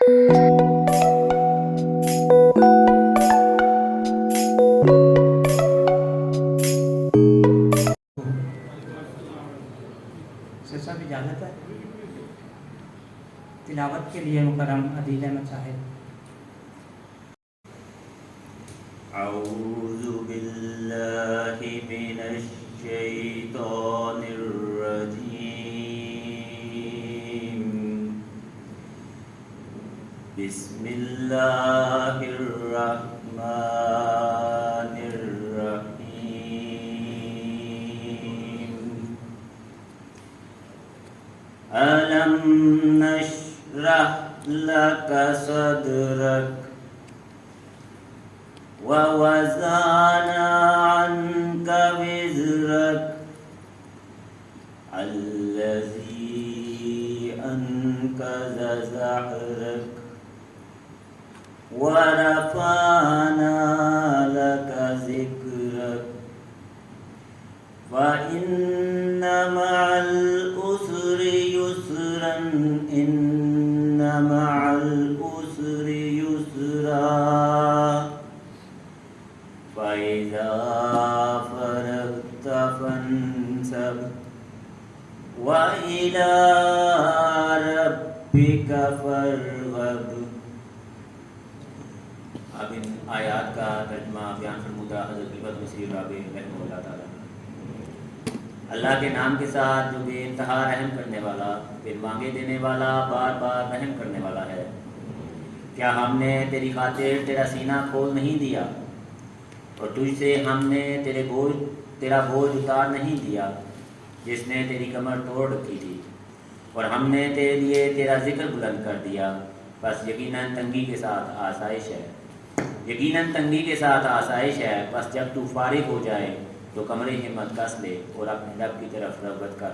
सब इजाज़त है तिलावत के लिए मुकर्रम अदील अहमद साहिब। अऊज़ु बिल्लाहि मिनश शैतानिर रजीम। बिस्मिल्लाहिर रहमानिर रहीम। अलम नशरह लका सदरक व वज़अना अन्का विज़रक अल्लज़ी अनक़ज़ ज़हरक व रफ़अना लका ज़िक्रक व इन्न मअल उसरि युस्रन इन्न मअल उसरि युस्रा फ़इज़ा फ़रग़्त फ़ंसब व इला रब्बिक फ़रग़ब। अब इन आयात का तर्जुमा बयान फरमाता हज़रत इब्न मसीह राबी रहमतुल्लाह ताला। अल्लाह के नाम के साथ जो बेइंतहा रहम करने वाला, फिर मांगे देने वाला, बार बार रहम करने वाला है। क्या हमने तेरी खातिर तेरा सीना खोल नहीं दिया और तुझसे हमने तेरा बोझ उतार नहीं दिया, जिसने तेरी कमर तोड़ रखी थी, और हमने तेरे लिए तेरा जिक्र बुलंद कर दिया। बस यकीनन तंगी के साथ आसाइश है, यकीनन तंगी के साथ आसाइश है। बस जब तू फारिग हो जाए तो कमरे हिम्मत कस ले और अपने रब की तरफ रग़बत कर।